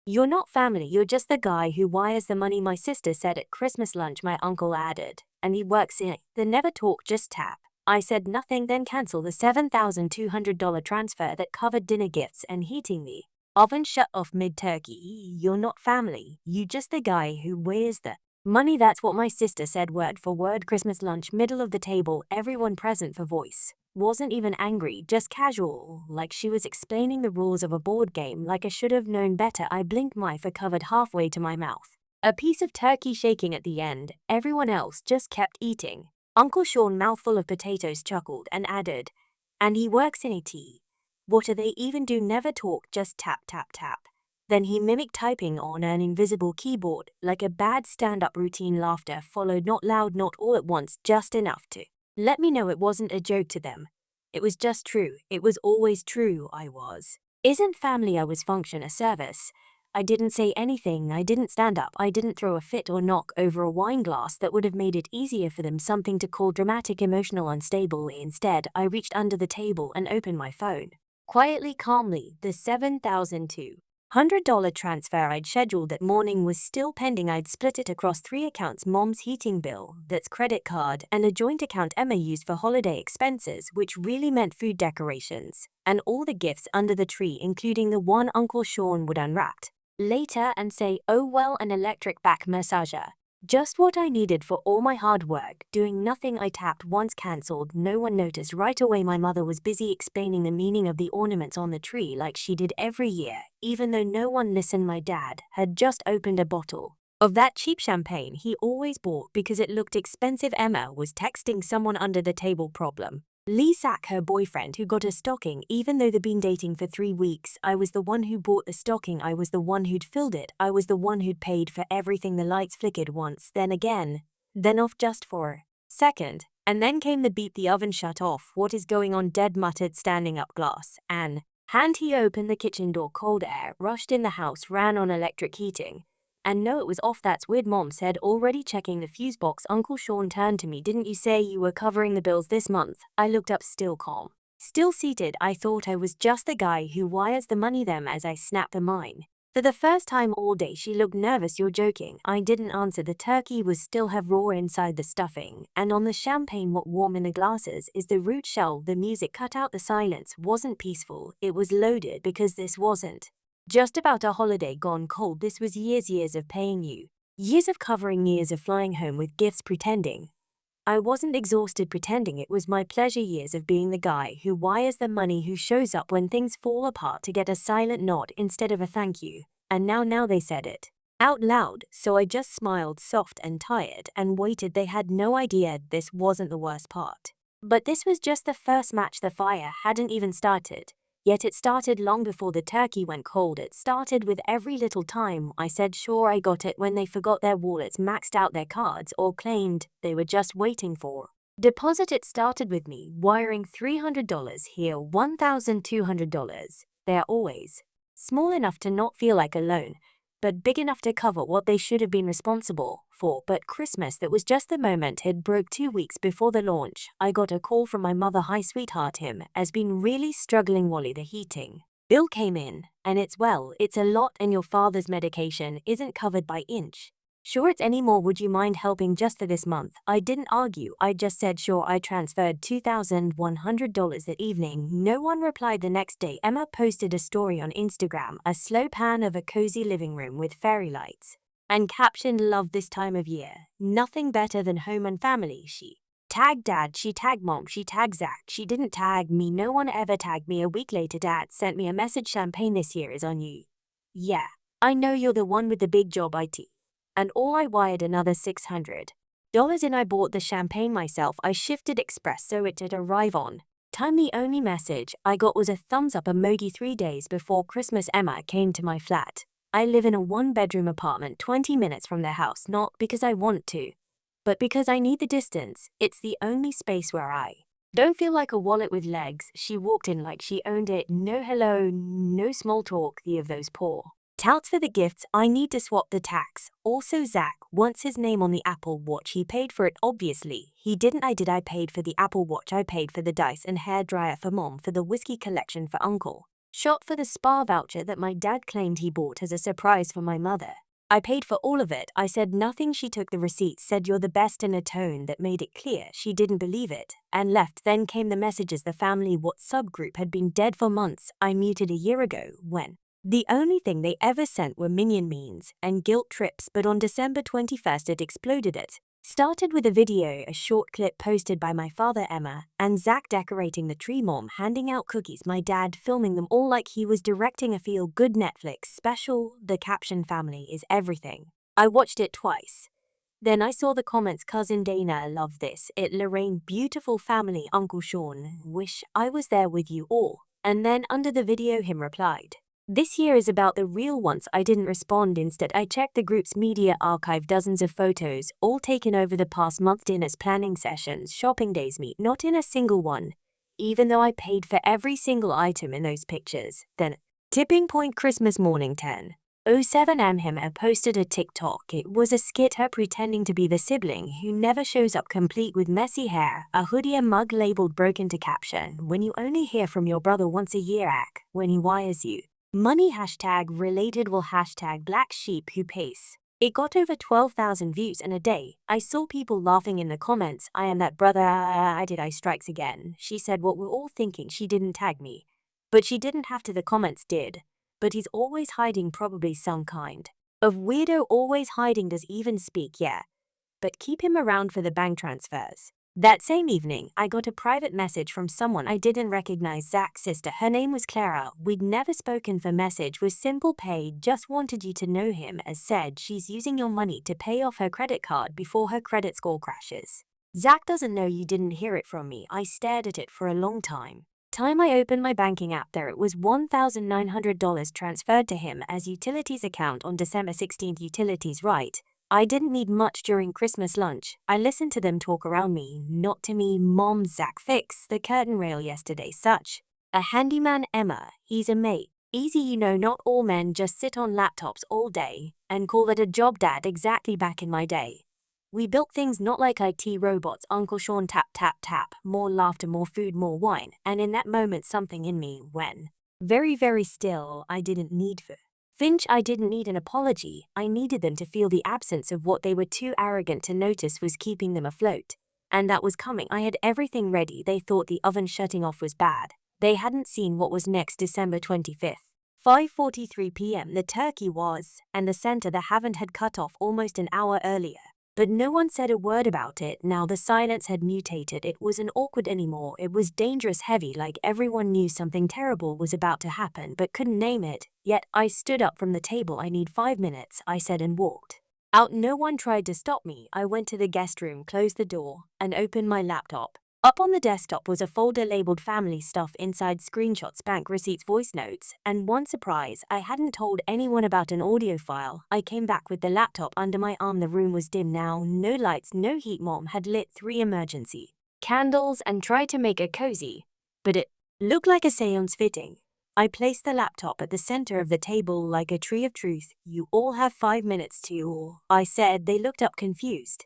You're not family, you're just the guy who wires the money, my sister said at Christmas lunch, my uncle added. And he works in it. They never talk, just tap. I said nothing, then cancel the $7,200 transfer that covered dinner gifts and heating the oven shut off mid-turkey. You're not family, you just the guy who wires the money. That's what my sister said word for word. Christmas lunch, middle of the table, everyone present for voice. Wasn't even angry, just casual, like she was explaining the rules of a board game. Like I should have known better. I blinked, my fur covered halfway to my mouth. A piece of turkey shaking at the end. Everyone else just kept eating. Uncle Sean, mouthful of potatoes, chuckled and added, and he works in IT. What do they even do? Never talk, just tap tap tap. Then he mimicked typing on an invisible keyboard, like a bad stand-up routine. Laughter followed, not loud, not all at once, just enough to let me know it wasn't a joke to them. It was just true. It was always true. I was. Isn't family. I was function a service. I didn't say anything. I didn't stand up. I didn't throw a fit or knock over a wine glass that would have made it easier for them. Something to call dramatic, emotional, unstable. Instead, I reached under the table and opened my phone. Quietly, calmly, the $7,200 transfer I'd scheduled that morning was still pending. I'd split it across 3 accounts: Mom's heating bill, that's credit card, and a joint account Emma used for holiday expenses, which really meant food, decorations, and all the gifts under the tree, including the one Uncle Sean would unwrap later and say, oh well, an electric back massager. Just what I needed for all my hard work. Doing nothing. I tapped once, cancelled. No one noticed right away. My mother was busy explaining the meaning of the ornaments on the tree like she did every year, even though no one listened. My dad had just opened a bottle of that cheap champagne he always bought because it looked expensive. Emma was texting someone under the table. Problem. Lisa, her boyfriend, who got a stocking even though they'd been dating for 3 weeks. I was the one who bought the stocking. I was the one who'd filled it. I was the one who'd paid for everything. The lights flickered once, then again, then off just for a second. And then came the beep. The oven shut off. What is going on? Dad muttered, standing up. Glass and hand. He opened the kitchen door. Cold air rushed in the house, ran on electric heating. And no, it was off. That's weird, Mom said, already checking the fuse box. Uncle Sean turned to me. Didn't you say you were covering the bills this month? I looked up, still calm. Still seated. I thought I was just the guy who wires the money. Them as I snapped the mine. For the first time all day she looked nervous. You're joking. I didn't answer. The turkey was still have raw inside the stuffing, and on the champagne what warm in the glasses is the root shell. The music cut out. The silence wasn't peaceful, it was loaded, because this wasn't just about a holiday gone cold. This was years of paying you. Years of covering, years of flying home with gifts, pretending. I wasn't exhausted pretending. It was my pleasure. Years of being the guy who wires the money, who shows up when things fall apart to get a silent nod instead of a thank you. And now they said it out loud, so I just smiled, soft and tired, and waited. They had no idea this wasn't the worst part. But this was just the first match. The fire hadn't even started. Yet it started long before the turkey went cold. It started with every little time I said sure I got it, when they forgot their wallets, maxed out their cards, or claimed they were just waiting for deposit. It started with me wiring $300 here, $1,200 there, always small enough to not feel like a loan, but big enough to cover what they should have been responsible for. But Christmas, that was just the moment. It broke 2 weeks before the launch. I got a call from my mother. Hi sweetheart, him has been really struggling. Wally, the heating bill came in, and it's a lot, and your father's medication isn't covered by inch. Sure, it's any more. Would you mind helping just for this month? I didn't argue. I just said sure. I transferred $2,100 that evening. No one replied. The next day, Emma posted a story on Instagram, a slow pan of a cozy living room with fairy lights, and captioned, love this time of year. Nothing better than home and family. She tagged Dad, she tagged Mom, she tagged Zach. She didn't tag me. No one ever tagged me. A week later, Dad sent me a message. Champagne this year is on you. Yeah, I know you're the one with the big job IT. And all. I wired another $600 in. I bought the champagne myself. I shifted express so it'd arrive on time. The only message I got was a thumbs up emoji. 3 days before Christmas, Emma came to my flat. I live in a 1-bedroom apartment 20 minutes from their house, not because I want to, but because I need the distance. It's the only space where I don't feel like a wallet with legs. She walked in like she owned it. No hello, no small talk. The of those poor touts for the gifts. I need to swap the tax. Also, Zach wants his name on the Apple Watch. He paid for it, obviously. He didn't. I did. I paid for the Apple Watch. I paid for the dice and hair dryer for Mom, for the whiskey collection for Uncle. Shot for the spa voucher that my dad claimed he bought as a surprise for my mother. I paid for all of it. I said nothing. She took the receipt, said you're the best in a tone that made it clear she didn't believe it, and left. Then came the messages the family WhatsApp group had been dead for months. I muted a year ago when the only thing they ever sent were minion memes and guilt trips, but on December 21st it exploded. It started with a video, a short clip posted by my father, Emma, and Zach decorating the tree, mom handing out cookies, my dad filming them all like he was directing a feel-good Netflix special. The caption, "Family is everything." I watched it twice. Then I saw the comments, cousin Dana, love this. It Lorraine, beautiful family, Uncle Sean, wish I was there with you all. And then under the video him replied, "This year is about the real ones." I didn't respond. Instead, I checked the group's media archive, dozens of photos, all taken over the past month, dinners, planning sessions, shopping days, meet not in a single one, even though I paid for every single item in those pictures. Then, tipping point, Christmas morning, 10:07 am. Him posted a TikTok. It was a skit, her pretending to be the sibling who never shows up, complete with messy hair, a hoodie, a mug labeled broken to caption, "When you only hear from your brother once a year, when he wires you money, hashtag related will hashtag black sheep who pays." It got over 12,000 views in a day. I saw people laughing in the comments. "I am that brother I did. I strikes again." She said what we're all thinking. She didn't tag me. But she didn't have to. The comments did. "But he's always hiding, probably some kind of weirdo, always hiding, does even speak, yeah. But keep him around for the bank transfers." That same evening, I got a private message from someone I didn't recognize, Zach's sister. Her name was Clara. We'd never spoken. For message was simple: "Paid, just wanted you to know him as said she's using your money to pay off her credit card before her credit score crashes. Zach doesn't know you didn't hear it from me." I stared at it for a long time. I opened my banking app. There it was, $1,900 transferred to him as utilities account on December 16th. Utilities, right. I didn't need much during Christmas lunch. I listened to them talk around me, not to me. "Mom, Zach fixed the curtain rail yesterday. Such a handyman. Emma, he's a mate. Easy, you know, not all men just sit on laptops all day and call it a job, Dad. Exactly, back in my day. We built things not like IT robots." Uncle Sean, tap, tap, tap. More laughter, more food, more wine. And in that moment something in me went very, very still. I didn't need Finch, I didn't need an apology. I needed them to feel the absence of what they were too arrogant to notice was keeping them afloat. And that was coming. I had everything ready. They thought the oven shutting off was bad. They hadn't seen what was next. December 25th. 5:43 p.m. The turkey was, and the center the haven't had cut off almost an hour earlier. But no one said a word about it. Now the silence had mutated. It wasn't awkward anymore. It was dangerous, heavy, like everyone knew something terrible was about to happen but couldn't name it. Yet I stood up from the table. "I need 5 minutes," I said, and walked out. No one tried to stop me. I went to the guest room, closed the door, and opened my laptop. Up on the desktop was a folder labeled family stuff, inside screenshots, bank receipts, voice notes, and one surprise, I hadn't told anyone about an audio file. I came back with the laptop under my arm. The room was dim now, no lights, no heat. Mom had lit 3 emergency candles and tried to make it cozy, but it looked like a seance fitting. I placed the laptop at the center of the table like a tree of truth. "You all have 5 minutes to," I said. They looked up confused.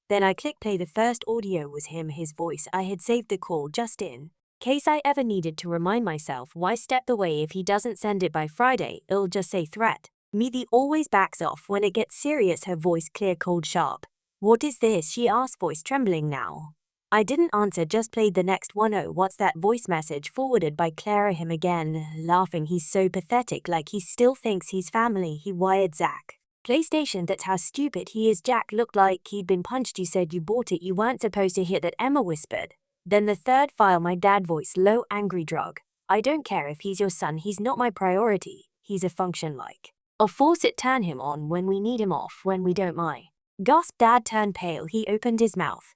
Then I clicked play. The first audio was him, his voice. I had saved the call just in case I ever needed to remind myself. Why step away? If he doesn't send it by Friday, it'll just say threat. "Meaty always backs off when it gets serious." Her voice clear, cold, sharp. "What is this?" she asked, voice trembling now. I didn't answer, just played the next one. "Oh, what's that?" Voice message forwarded by Clara. Him again, laughing. "He's so pathetic, like he still thinks he's family." He wired Zach. "PlayStation, that's how stupid he is." Jack looked like he'd been punched. "You said you bought it. You weren't supposed to hear that," Emma whispered. Then the third file, my dad voice, low, angry, drug. "I don't care if he's your son. He's not my priority. He's a function like a faucet. Turn him on when we need him off when we don't." My gasp. Dad turned pale. He opened his mouth,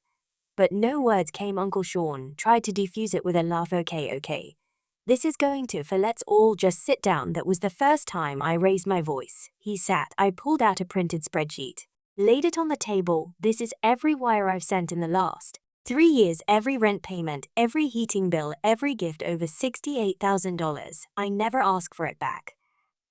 but no words came. Uncle Sean tried to defuse it with a laugh. Okay. This is going to, for let's all just sit down." That was the first time I raised my voice. He sat. I pulled out a printed spreadsheet, laid it on the table. "This is every wire I've sent in the last 3 years, every rent payment, every heating bill, every gift over $68,000. I never ask for it back.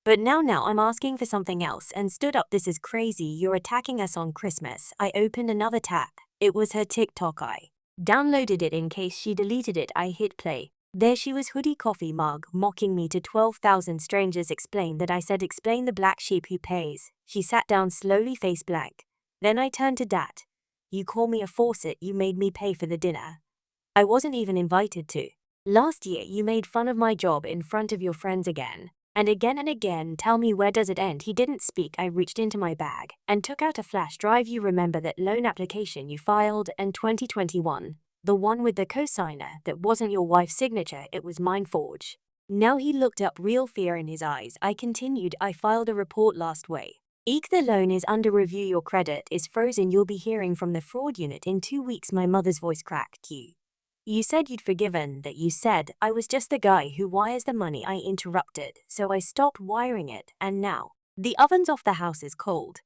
But now I'm asking for something else," and stood up. "This is crazy. You're attacking us on Christmas." I opened another tab. It was her TikTok. I downloaded it in case she deleted it. I hit play. There she was, hoodie coffee mug, mocking me to 12,000 strangers. Explain that I said, explain the black sheep who pays. She sat down slowly, face blank. Then I turned to Dad. You call me a faucet, you made me pay for the dinner. I wasn't even invited to. Last year you made fun of my job in front of your friends again. And again. Tell me, where does it end? He didn't speak. I reached into my bag and took out a flash drive. You remember that loan application you filed in 2021? The one with the cosigner that wasn't your wife's signature, it was mine, forge. Now he looked up, real fear in his eyes. I continued, I filed a report last way. Eek, the loan is under review, your credit is frozen, you'll be hearing from the fraud unit in 2 weeks. My mother's voice cracked. You said you'd forgiven, that you said I was just the guy who wires the money. I interrupted, so I stopped wiring it, and now the oven's off, the house is cold.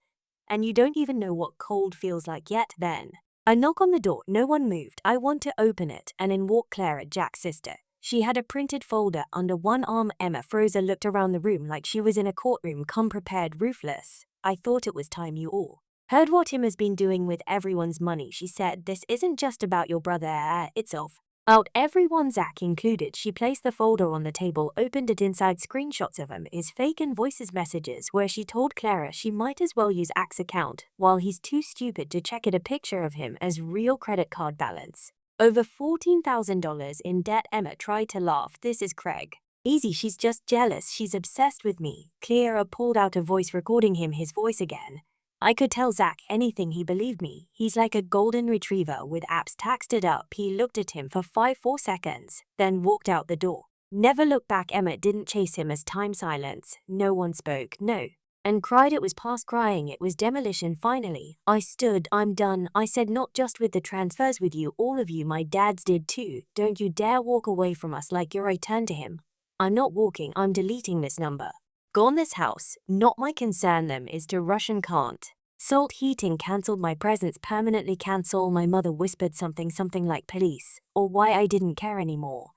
And you don't even know what cold feels like yet. Then a knock on the door, no one moved. I want to open it, and in walked Clara, Jack's sister. She had a printed folder under one arm. Emma froze, looked around the room like she was in a courtroom. Come prepared, ruthless. I thought it was time you all heard what him has been doing with everyone's money. She said, this isn't just about your brother, it's of out everyone, Zach included. She placed the folder on the table, opened it. Inside, screenshots of him, his fake and voices messages where she told Clara she might as well use Zach's account while he's too stupid to check it. A picture of him as real credit card balance. Over $14,000 in debt. Emma tried to laugh. This is Craig. Easy, she's just jealous. She's obsessed with me. Clara pulled out a voice recording him, his voice again. I could tell Zach anything, he believed me. He's like a golden retriever with apps taxed it up. He looked at him for 4 seconds, then walked out the door. Never looked back. Emma didn't chase him as time silence. No one spoke, no. And cried. It was past crying, it was demolition. Finally, I stood. I'm done. I said, not just with the transfers, with you, all of you. My dad's did too. Don't you dare walk away from us like you're. I turned to him. I'm not walking, I'm deleting this number. Gone this house, not my concern. Them is to Russian can't. Salt heating cancelled. My presence permanently cancel. My mother whispered something like police, or why I didn't care anymore.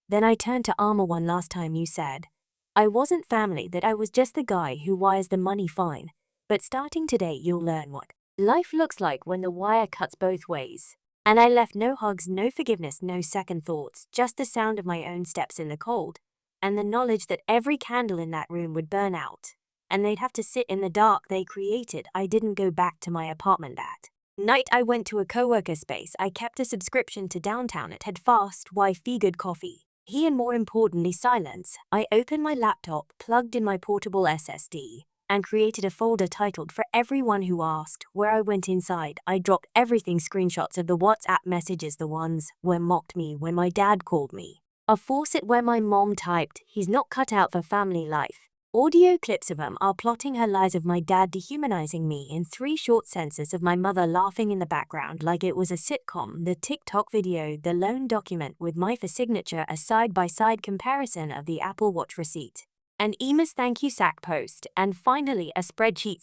Then I turned to Armor. One last time you said I wasn't family, that I was just the guy who wires the money. Fine. But starting today you'll learn what life looks like when the wire cuts both ways. And I left no hugs, no forgiveness, no second thoughts, just the sound of my own steps in the cold. And the knowledge that every candle in that room would burn out, and they'd have to sit in the dark they created. I didn't go back to my apartment that night. I went to a co-worker space. I kept a subscription to downtown. It had fast Wi-Fi, good coffee, and more importantly, silence. I opened my laptop, plugged in my portable SSD, and created a folder titled For Everyone Who Asked, where I went inside. I dropped everything, screenshots of the WhatsApp messages, the ones where mocked me when my dad called me a faucet, where my mom typed, he's not cut out for family life. Audio clips of them are plotting her lies, of my dad dehumanizing me in 3 short sentences, of my mother laughing in the background like it was a sitcom, the TikTok video, the loan document with my signature, a side-by-side comparison of the Apple Watch receipt, an Emma's thank you Sack post, and finally a spreadsheet.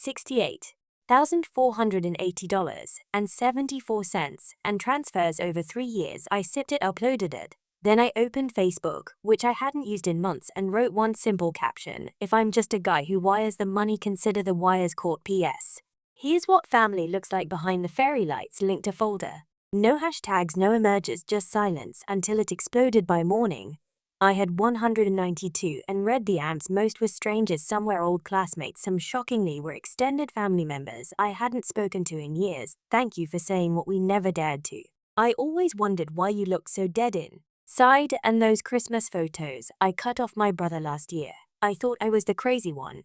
$68,480.74 and transfers over 3 years. I sipped it, uploaded it. Then I opened Facebook, which I hadn't used in months, and wrote one simple caption: if I'm just a guy who wires the money, consider the wires caught. PS. Here's what family looks like behind the fairy lights. Linked to folder. No hashtags, no emojis, just silence until it exploded. By morning, I had 192 and read the amps. Most were strangers, some were old classmates, some shockingly were extended family members I hadn't spoken to in years. Thank you for saying what we never dared to. I always wondered why you looked so dead in side. And those Christmas photos, I cut off my brother last year. I thought I was the crazy one.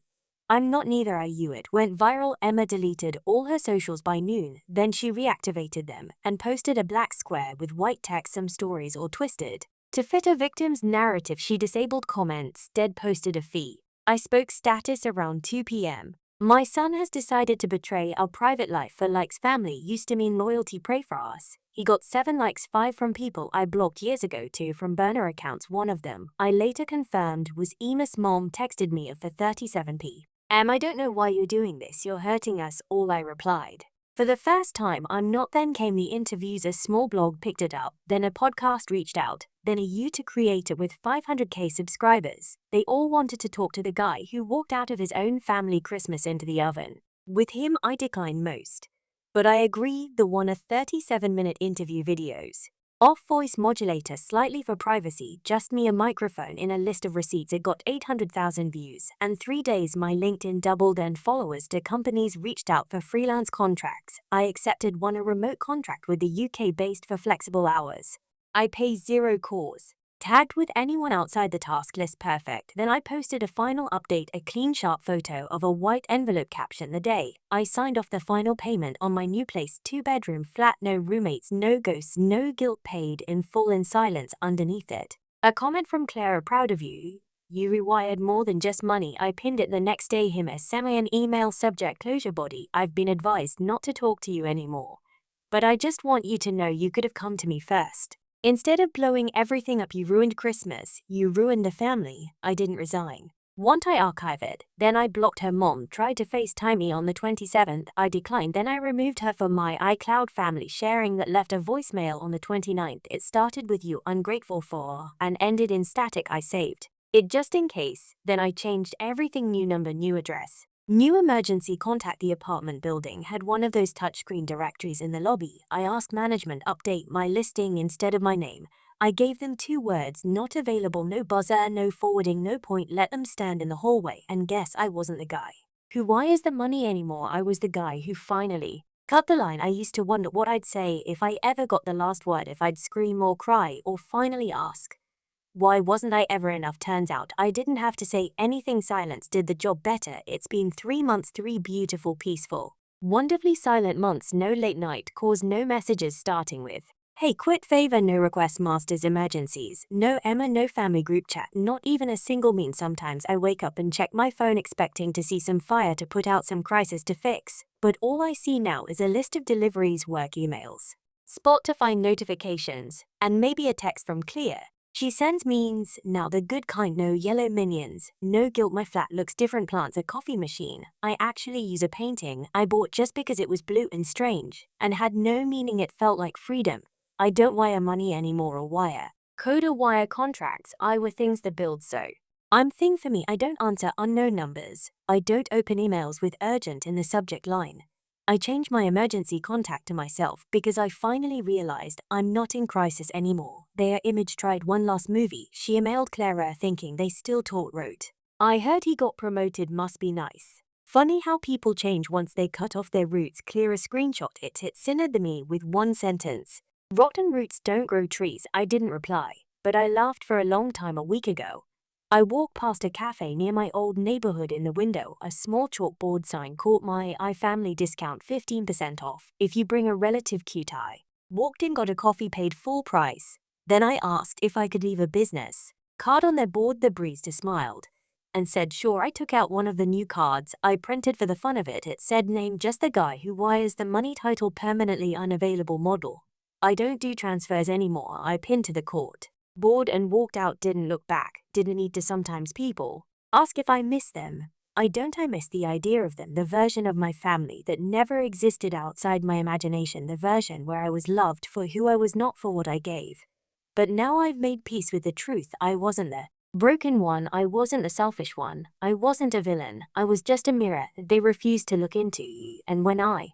I'm not, neither are you. It went viral. Emma deleted all her socials by noon, then she reactivated them and posted a black square with white text, some stories all twisted to fit a victim's narrative. She disabled comments, dead posted a fee. I spoke status around 2 p.m. My son has decided to betray our private life for likes. Family used to mean loyalty, pray for us. He got 7 likes, 5 from people I blocked years ago, 2 from burner accounts. One of them, I later confirmed, was Emma's mom. Texted me of the 37p. I don't know why you're doing this, you're hurting us all. I replied, for the first time I'm not. Then came the interviews. A small blog picked it up, then a podcast reached out, then a YouTube creator with 500k subscribers. They all wanted to talk to the guy who walked out of his own family Christmas into the oven. With him I declined most. But I agree, the one a 37-minute interview videos. Off voice modulator slightly for privacy, just me a microphone in a list of receipts. It got 800,000 views, and 3 days my LinkedIn doubled and followers to companies reached out for freelance contracts. I accepted one, a remote contract with the UK based for flexible hours. I pay zero cause. Tagged with anyone outside the task list, perfect. Then I posted a final update, a clean sharp photo of a white envelope, caption the day I signed off the final payment on my new place, 2-bedroom flat, no roommates, no ghosts, no guilt, paid in full in silence underneath it. A comment from Clara, proud of you. You rewired more than just money. I pinned it the next day, him as an email, subject closure body. I've been advised not to talk to you anymore. But I just want you to know you could have come to me first. Instead of blowing everything up, you ruined Christmas, you ruined the family. I didn't resign. Want I archive it? Then I blocked her mom, tried to FaceTime me on the 27th, I declined. Then I removed her from my iCloud family sharing that, left a voicemail on the 29th. It started with "you ungrateful for" and ended in static. I saved it just in case. Then I changed everything, new number, new address. New emergency contact. The apartment building had one of those touchscreen directories in the lobby. I asked management update my listing instead of my name. I gave them 2 words, not available, no buzzer, no forwarding, no point, let them stand in the hallway. And guess I wasn't the guy who wires the money anymore. I was the guy who finally cut the line. I used to wonder what I'd say if I ever got the last word, if I'd scream or cry or finally ask, why wasn't I ever enough? Turns out I didn't have to say anything. Silence did the job better. It's been 3 months, 3 beautiful, peaceful, wonderfully silent months. No late night calls, no messages starting with "Hey, quit favor," no request masters emergencies, no Emma, no family group chat, not even a single meme. Sometimes I wake up and check my phone expecting to see some fire to put out, some crisis to fix, but all I see now is a list of deliveries, work emails, Spotify notifications, and maybe a text from Clear. She sends memes, now the good kind, no yellow minions, no guilt. My flat looks different, plants, a coffee machine. I actually use a painting I bought just because it was blue and strange, and had no meaning. It felt like freedom. I don't wire money anymore or wire code or wire contracts. I were things that build, so I'm thing for me. I don't answer unknown numbers. I don't open emails with urgent in the subject line. I changed my emergency contact to myself because I finally realized I'm not in crisis anymore. Their image tried one last movie. She emailed Clara thinking they still wrote, I heard he got promoted, must be nice. Funny how people change once they cut off their roots. Clara screenshot it. It centered me with one sentence. Rotten roots don't grow trees. I didn't reply, but I laughed for a long time. A week ago, I walked past a cafe near my old neighborhood. In the window, a small chalkboard sign caught my eye, family discount, 15% off if you bring a relative, cute eye. Walked in, got a coffee, paid full price. Then I asked if I could leave a business card on their board. The barista smiled and said sure. I took out one of the new cards I printed for the fun of it. It said name, just the guy who wires the money, title permanently unavailable, model I don't do transfers anymore. I pinned to the court board and walked out. Didn't look back. Didn't need to. Sometimes people ask if I miss them. I don't. I miss the idea of them, the version of my family that never existed outside my imagination, the version where I was loved for who I was, not for what I gave. But now I've made peace with the truth. I wasn't the broken one. I wasn't the selfish one. I wasn't a villain. I was just a mirror they refused to look into. And when I